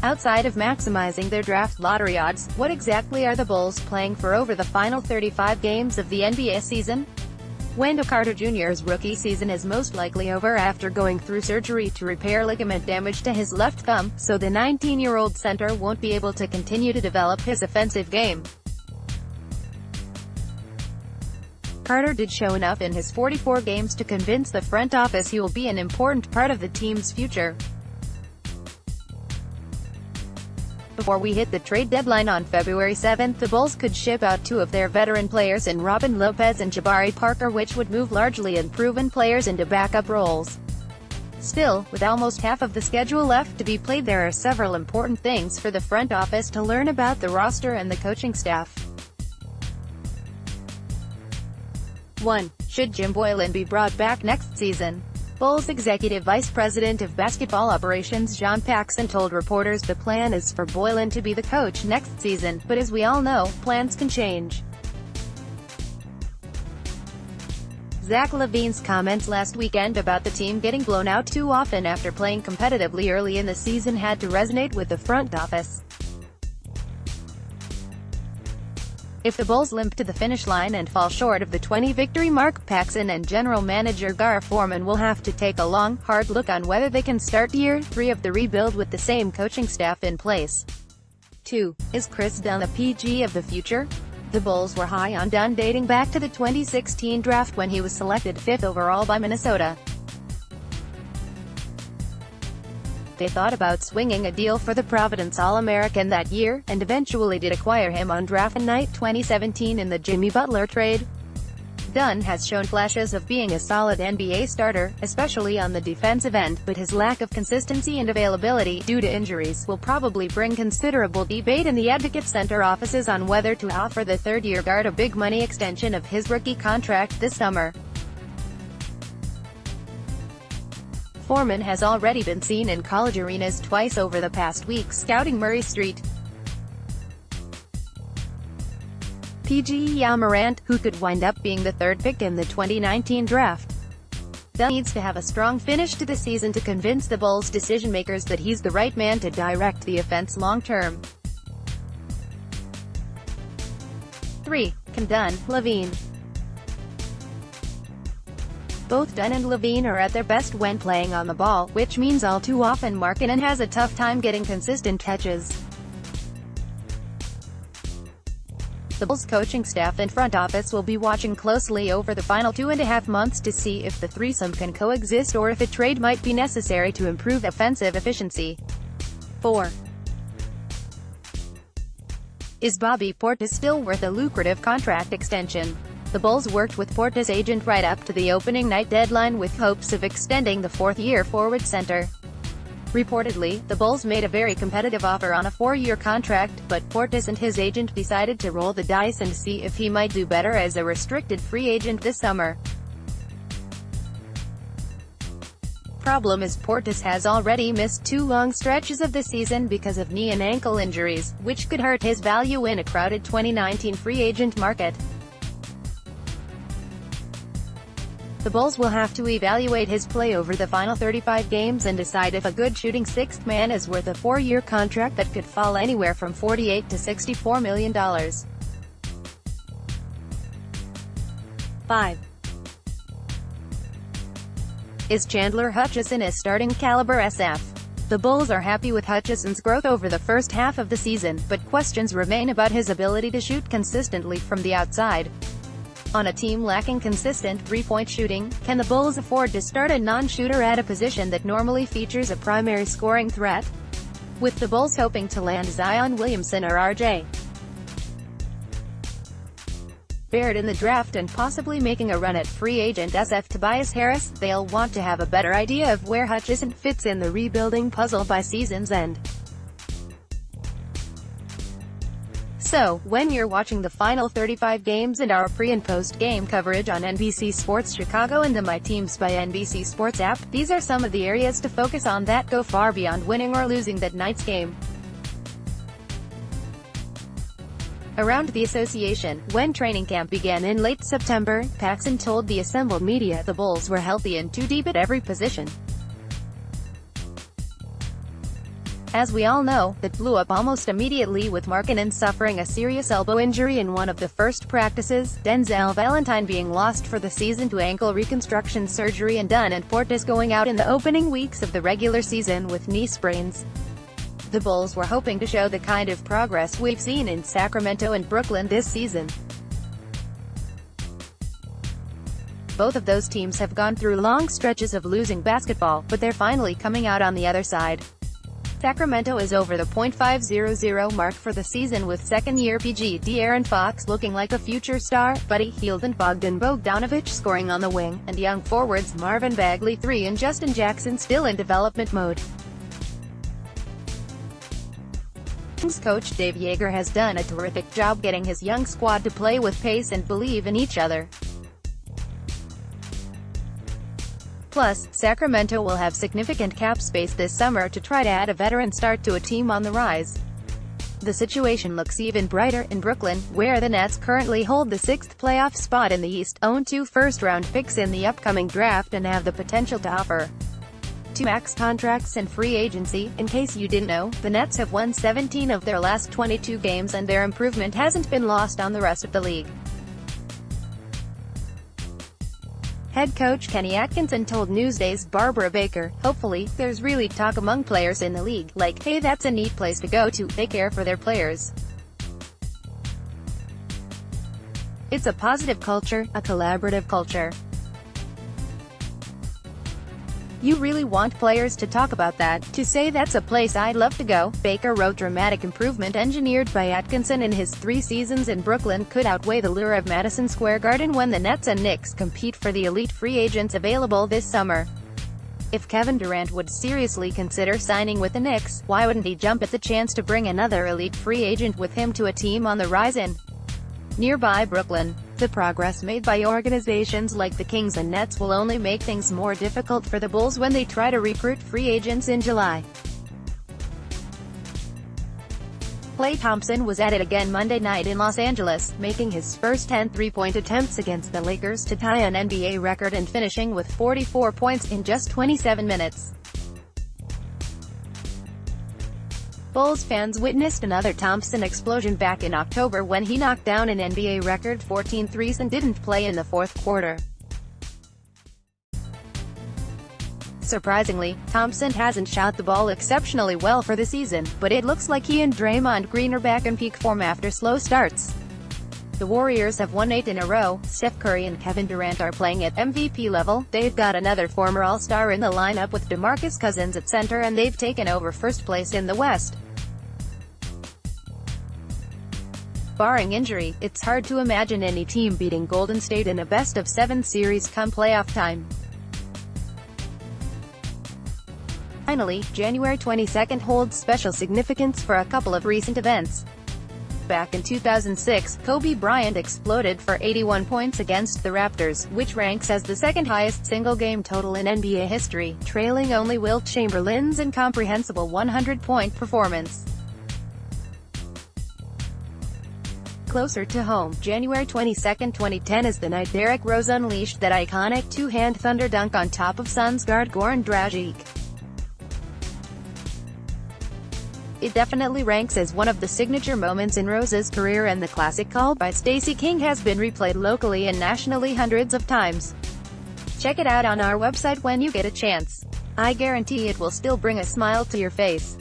Outside of maximizing their draft lottery odds, what exactly are the Bulls playing for over the final 35 games of the NBA season? Wendell Carter Jr.'s rookie season is most likely over after going through surgery to repair ligament damage to his left thumb, so the 19-year-old center won't be able to continue to develop his offensive game. Carter did show enough in his 44 games to convince the front office he will be an important part of the team's future. Before we hit the trade deadline on February 7, the Bulls could ship out two of their veteran players in Robin Lopez and Jabari Parker, which would move largely unproven players into backup roles. Still, with almost half of the schedule left to be played, there are several important things for the front office to learn about the roster and the coaching staff. 1. Should Jim Boylen be brought back next season? Bulls Executive Vice President of Basketball Operations John Paxson told reporters the plan is for Boylen to be the coach next season, but as we all know, plans can change. Zach LaVine's comments last weekend about the team getting blown out too often after playing competitively early in the season had to resonate with the front office. If the Bulls limp to the finish line and fall short of the 20-victory mark, Paxson and general manager Gar Forman will have to take a long, hard look on whether they can start year 3 of the rebuild with the same coaching staff in place. 2. Is Chris Dunn the PG of the future? The Bulls were high on Dunn dating back to the 2016 draft when he was selected 5th overall by Minnesota. They thought about swinging a deal for the Providence All-American that year, and eventually did acquire him on draft night 2017 in the Jimmy Butler trade. Dunn has shown flashes of being a solid NBA starter, especially on the defensive end, but his lack of consistency and availability, due to injuries, will probably bring considerable debate in the Advocate Center offices on whether to offer the third-year guard a big money extension of his rookie contract this summer. Forman has already been seen in college arenas twice over the past week scouting Murray Street. PG Ja Morant, who could wind up being the third pick in the 2019 draft. Dunn needs to have a strong finish to the season to convince the Bulls decision-makers that he's the right man to direct the offense long-term. 3. Can Dunn, LaVine? Both Dunn and LaVine are at their best when playing on the ball, which means all too often Markkanen has a tough time getting consistent catches. The Bulls coaching staff and front office will be watching closely over the final 2.5 months to see if the threesome can coexist or if a trade might be necessary to improve offensive efficiency. 4. Is Bobby Portis still worth a lucrative contract extension? The Bulls worked with Portis' agent right up to the opening night deadline with hopes of extending the fourth-year forward center. Reportedly, the Bulls made a very competitive offer on a 4-year contract, but Portis and his agent decided to roll the dice and see if he might do better as a restricted free agent this summer. Problem is Portis has already missed 2 long stretches of the season because of knee and ankle injuries, which could hurt his value in a crowded 2019 free agent market. The Bulls will have to evaluate his play over the final 35 games and decide if a good shooting sixth man is worth a 4-year contract that could fall anywhere from $48 to $64 million. 5. Is Chandler Hutchison a starting caliber SF? The Bulls are happy with Hutchison's growth over the first half of the season, but questions remain about his ability to shoot consistently from the outside. On a team lacking consistent three-point shooting, can the Bulls afford to start a non-shooter at a position that normally features a primary scoring threat? With the Bulls hoping to land Zion Williamson or R.J. Barrett in the draft and possibly making a run at free agent SF Tobias Harris, they'll want to have a better idea of where Hutchison fits in the rebuilding puzzle by season's end. So, when you're watching the final 35 games and our pre- and post-game coverage on NBC Sports Chicago and the My Teams by NBC Sports app, these are some of the areas to focus on that go far beyond winning or losing that night's game. Around the association, when training camp began in late September, Paxson told the assembled media the Bulls were healthy and too deep at every position. as we all know, that blew up almost immediately with Markkanen suffering a serious elbow injury in one of the first practices, Denzel Valentine being lost for the season to ankle reconstruction surgery, and Dunn and Portis going out in the opening weeks of the regular season with knee sprains. The Bulls were hoping to show the kind of progress we've seen in Sacramento and Brooklyn this season. Both of those teams have gone through long stretches of losing basketball, but they're finally coming out on the other side. Sacramento is over the .500 mark for the season, with second-year PG De'Aaron Fox looking like a future star, Buddy Hield and Bogdan Bogdanović scoring on the wing, and young forwards Marvin Bagley III and Justin Jackson still in development mode. Kings coach Dave Joerger has done a terrific job getting his young squad to play with pace and believe in each other. Plus, Sacramento will have significant cap space this summer to try to add a veteran start to a team on the rise. The situation looks even brighter in Brooklyn, where the Nets currently hold the 6th playoff spot in the East, own 2 first-round picks in the upcoming draft, and have the potential to offer 2 max contracts in free agency. In case you didn't know, the Nets have won 17 of their last 22 games, and their improvement hasn't been lost on the rest of the league. Head coach Kenny Atkinson told Newsday's Barbara Baker, "Hopefully, there's really talk among players in the league, like, hey, that's a neat place to go to, they care for their players. It's a positive culture, a collaborative culture. You really want players to talk about that, to say that's a place I'd love to go." Baker wrote dramatic improvement engineered by Atkinson in his 3 seasons in Brooklyn could outweigh the lure of Madison Square Garden when the Nets and Knicks compete for the elite free agents available this summer. If Kevin Durant would seriously consider signing with the Knicks, why wouldn't he jump at the chance to bring another elite free agent with him to a team on the rise in nearby Brooklyn? The progress made by organizations like the Kings and Nets will only make things more difficult for the Bulls when they try to recruit free agents in July. Klay Thompson was at it again Monday night in Los Angeles, making his first 10 three-point attempts against the Lakers to tie an NBA record and finishing with 44 points in just 27 minutes. Bulls fans witnessed another Thompson explosion back in October when he knocked down an NBA record 14 threes and didn't play in the fourth quarter. Surprisingly, Thompson hasn't shot the ball exceptionally well for the season, but it looks like he and Draymond Green are back in peak form after slow starts. The Warriors have won 8 in a row, Steph Curry and Kevin Durant are playing at MVP level, they've got another former All-Star in the lineup with DeMarcus Cousins at center, and they've taken over first place in the West. Barring injury, it's hard to imagine any team beating Golden State in a best-of-7 series come playoff time. Finally, January 22 holds special significance for a couple of recent events. Back in 2006, Kobe Bryant exploded for 81 points against the Raptors, which ranks as the second-highest single-game total in NBA history, trailing only Wilt Chamberlain's incomprehensible 100-point performance. Closer to home, January 22, 2010 is the night Derrick Rose unleashed that iconic two-hand thunder dunk on top of Suns guard Goran Dragic. It definitely ranks as one of the signature moments in Rose's career, and the classic call by Stacey King has been replayed locally and nationally hundreds of times. Check it out on our website when you get a chance. I guarantee it will still bring a smile to your face.